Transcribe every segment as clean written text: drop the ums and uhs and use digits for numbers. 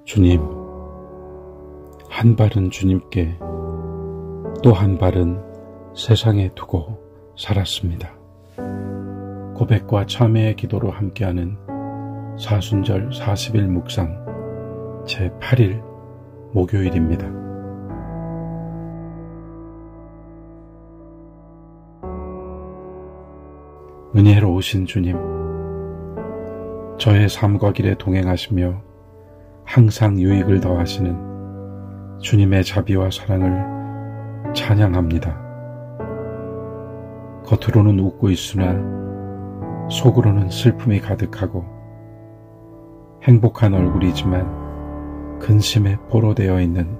주님, 한 발은 주님께, 또 한 발은 세상에 두고 살았습니다. 고백과 참회의 기도로 함께하는 사순절 40일 묵상 제8일 목요일입니다. 은혜로우신 주님, 저의 삶과 길에 동행하시며 항상 유익을 더하시는 주님의 자비와 사랑을 찬양합니다. 겉으로는 웃고 있으나 속으로는 슬픔이 가득하고 행복한 얼굴이지만 근심에 포로되어 있는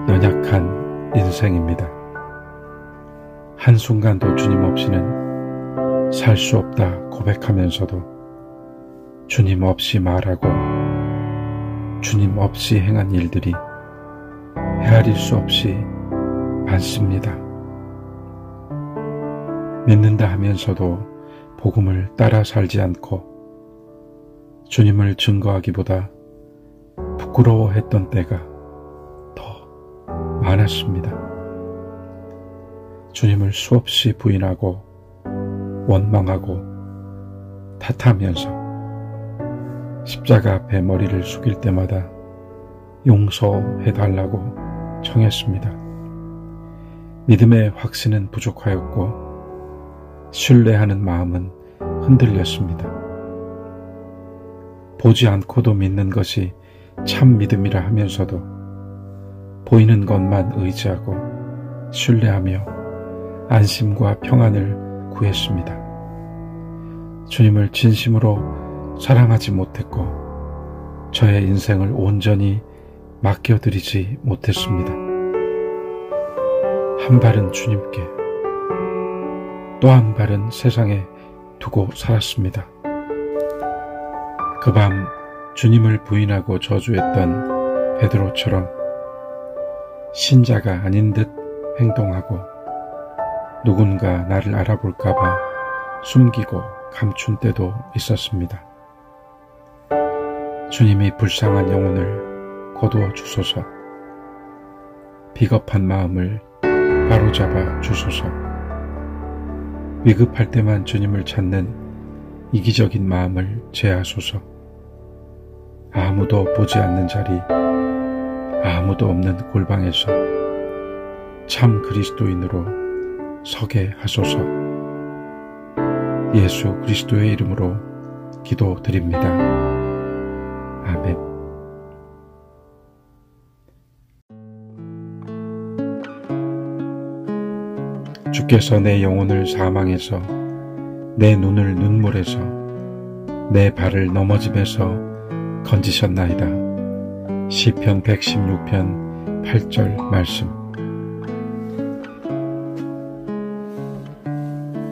연약한 인생입니다. 한순간도 주님 없이는 살 수 없다 고백하면서도 주님 없이 말하고 주님 없이 행한 일들이 헤아릴 수 없이 많습니다. 믿는다 하면서도 복음을 따라 살지 않고 주님을 증거하기보다 부끄러워했던 때가 더 많았습니다. 주님을 수없이 부인하고 원망하고 탓하면서 십자가 앞에 머리를 숙일 때마다 용서해달라고 청했습니다. 믿음의 확신은 부족하였고 신뢰하는 마음은 흔들렸습니다. 보지 않고도 믿는 것이 참 믿음이라 하면서도 보이는 것만 의지하고 신뢰하며 안심과 평안을 구했습니다. 주님을 진심으로 사랑하지 못했고 저의 인생을 온전히 맡겨드리지 못했습니다. 한 발은 주님께, 또 한 발은 세상에 두고 살았습니다. 그 밤 주님을 부인하고 저주했던 베드로처럼 신자가 아닌 듯 행동하고 누군가 나를 알아볼까봐 숨기고 감춘 때도 있었습니다. 주님이 불쌍한 영혼을 거두어 주소서, 비겁한 마음을 바로잡아 주소서, 위급할 때만 주님을 찾는 이기적인 마음을 제하소서, 아무도 보지 않는 자리, 아무도 없는 골방에서 참 그리스도인으로 서게 하소서. 예수 그리스도의 이름으로 기도드립니다. 아멘. 주께서 내 영혼을 사망에서, 내 눈을 눈물에서, 내 발을 넘어짐에서 건지셨나이다. 시편 116편 8절 말씀.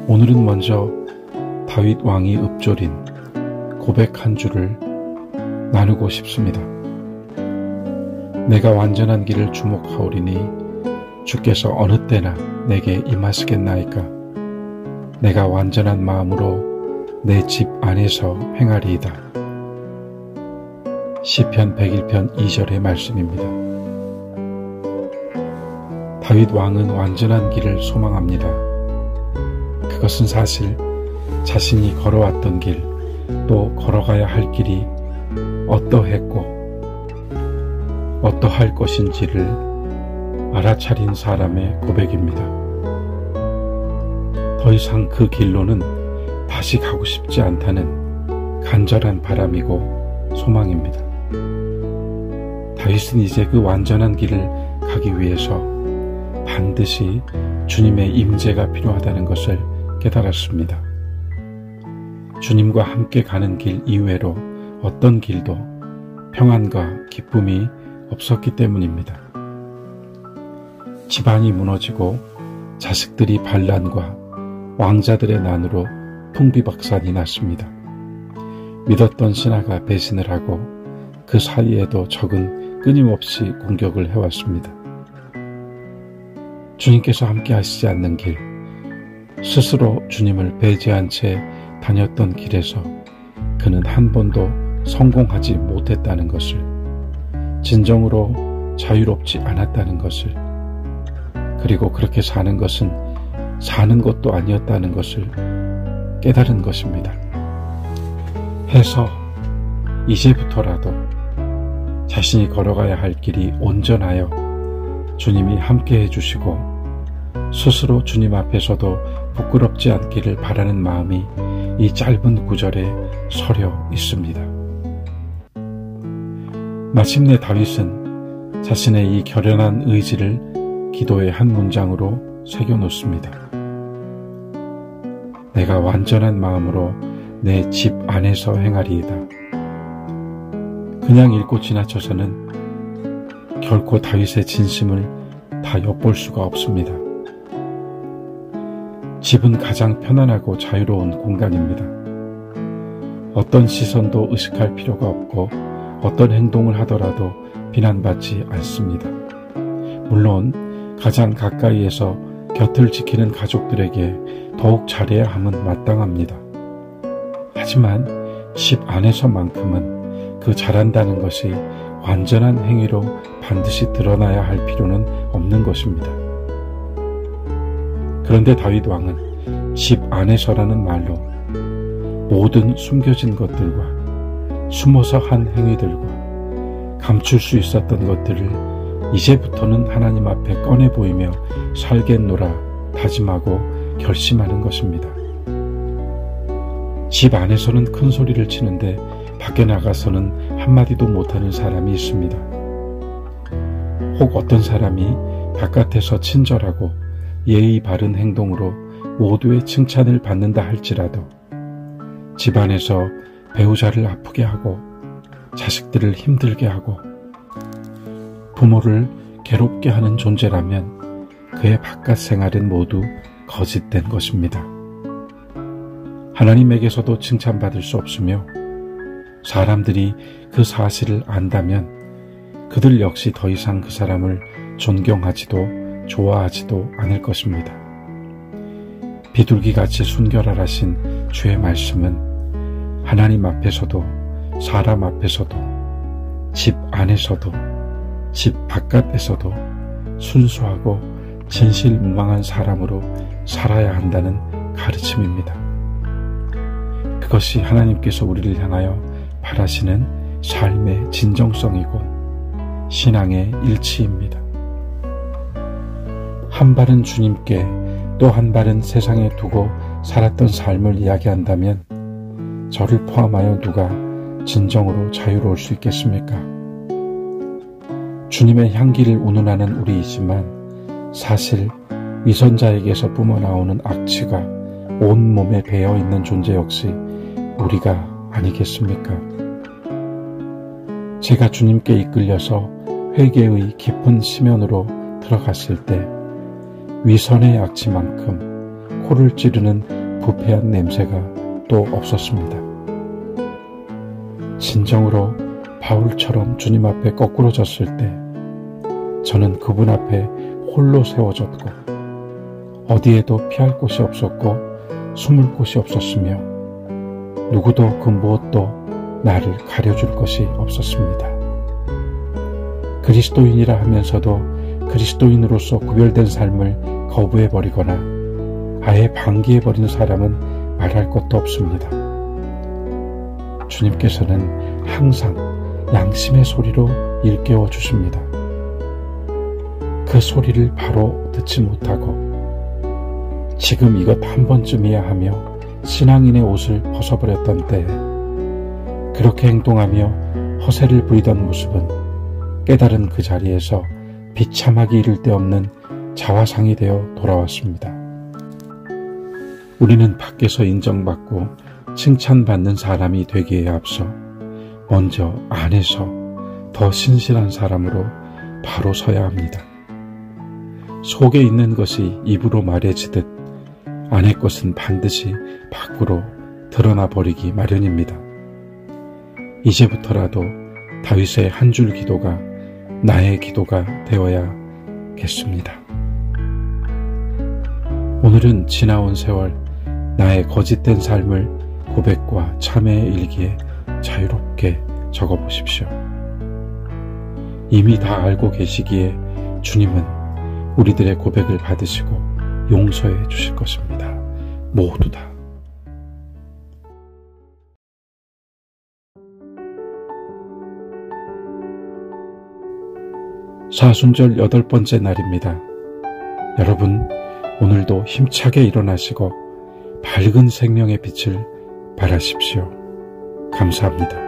오늘은 먼저 다윗 왕이 읊조린 고백 한 줄을 나누고 싶습니다. 내가 완전한 길을 주목하오리니 주께서 어느 때나 내게 임하시겠나이까. 내가 완전한 마음으로 내 집 안에서 행하리이다. 시편 101편 2절의 말씀입니다. 다윗 왕은 완전한 길을 소망합니다. 그것은 사실 자신이 걸어왔던 길, 또 걸어가야 할 길이 어떠했고 어떠할 것인지를 알아차린 사람의 고백입니다. 더 이상 그 길로는 다시 가고 싶지 않다는 간절한 바람이고 소망입니다. 다윗은 이제 그 완전한 길을 가기 위해서 반드시 주님의 임재가 필요하다는 것을 깨달았습니다. 주님과 함께 가는 길 이외로 어떤 길도 평안과 기쁨이 없었기 때문입니다. 집안이 무너지고 자식들이 반란과 왕자들의 난으로 풍비박산이 났습니다. 믿었던 신하가 배신을 하고 그 사이에도 적은 끊임없이 공격을 해왔습니다. 주님께서 함께 하시지 않는 길, 스스로 주님을 배제한 채 다녔던 길에서 그는 한 번도 성공하지 못했다는 것을, 진정으로 자유롭지 않았다는 것을, 그리고 그렇게 사는 것은 사는 것도 아니었다는 것을 깨달은 것입니다. 해서 이제부터라도 자신이 걸어가야 할 길이 온전하여 주님이 함께 해주시고 스스로 주님 앞에서도 부끄럽지 않기를 바라는 마음이 이 짧은 구절에 서려 있습니다. 마침내 다윗은 자신의 이 결연한 의지를 기도의 한 문장으로 새겨놓습니다. 내가 완전한 마음으로 내 집 안에서 행하리이다. 그냥 읽고 지나쳐서는 결코 다윗의 진심을 다 엿볼 수가 없습니다. 집은 가장 편안하고 자유로운 공간입니다. 어떤 시선도 의식할 필요가 없고 어떤 행동을 하더라도 비난받지 않습니다. 물론 가장 가까이에서 곁을 지키는 가족들에게 더욱 잘해야 함은 마땅합니다. 하지만 집 안에서만큼은 그 잘한다는 것이 완전한 행위로 반드시 드러나야 할 필요는 없는 것입니다. 그런데 다윗 왕은 집 안에서라는 말로 모든 숨겨진 것들과 숨어서 한 행위들과 감출 수 있었던 것들을 이제부터는 하나님 앞에 꺼내 보이며 살겠노라 다짐하고 결심하는 것입니다. 집 안에서는 큰 소리를 치는데 밖에 나가서는 한마디도 못하는 사람이 있습니다. 혹 어떤 사람이 바깥에서 친절하고 예의 바른 행동으로 모두의 칭찬을 받는다 할지라도 집안에서 배우자를 아프게 하고 자식들을 힘들게 하고 부모를 괴롭게 하는 존재라면 그의 바깥 생활은 모두 거짓된 것입니다. 하나님에게서도 칭찬받을 수 없으며 사람들이 그 사실을 안다면 그들 역시 더 이상 그 사람을 존경하지도 좋아하지도 않을 것입니다. 비둘기같이 순결하신 주의 말씀은 하나님 앞에서도 사람 앞에서도 집 안에서도 집 바깥에서도 순수하고 진실무망한 사람으로 살아야 한다는 가르침입니다. 그것이 하나님께서 우리를 향하여 바라시는 삶의 진정성이고 신앙의 일치입니다. 한 발은 주님께 또 한 발은 세상에 두고 살았던 삶을 이야기한다면 저를 포함하여 누가 진정으로 자유로울 수 있겠습니까? 주님의 향기를 운운하는 우리이지만 사실 위선자에게서 뿜어나오는 악취가 온 몸에 배어있는 존재 역시 우리가 아니겠습니까? 제가 주님께 이끌려서 회개의 깊은 심연으로 들어갔을 때 위선의 악취만큼 코를 찌르는 부패한 냄새가 또 없었습니다. 진정으로 바울처럼 주님 앞에 거꾸로 졌을 때 저는 그분 앞에 홀로 세워졌고 어디에도 피할 곳이 없었고 숨을 곳이 없었으며 누구도 그 무엇도 나를 가려줄 것이 없었습니다. 그리스도인이라 하면서도 그리스도인으로서 구별된 삶을 거부해버리거나 아예 방기해버린 사람은 말할 것도 없습니다. 주님께서는 항상 양심의 소리로 일깨워 주십니다. 그 소리를 바로 듣지 못하고 지금 이것 한 번쯤이야 하며 신앙인의 옷을 벗어버렸던 때에 그렇게 행동하며 허세를 부리던 모습은 깨달은 그 자리에서 비참하기 이를 데 없는 자화상이 되어 돌아왔습니다. 우리는 밖에서 인정받고 칭찬받는 사람이 되기에 앞서 먼저 안에서 더 신실한 사람으로 바로 서야 합니다. 속에 있는 것이 입으로 말해지듯 안의 것은 반드시 밖으로 드러나 버리기 마련입니다. 이제부터라도 다윗의 한 줄 기도가 나의 기도가 되어야겠습니다. 오늘은 지나온 세월 나의 거짓된 삶을 고백과 참회의 일기에 자유롭게 적어보십시오. 이미 다 알고 계시기에 주님은 우리들의 고백을 받으시고 용서해 주실 것입니다. 모두 다. 사순절 8번째 날입니다. 여러분, 오늘도 힘차게 일어나시고 밝은 생명의 빛을 발하십시오. 감사합니다.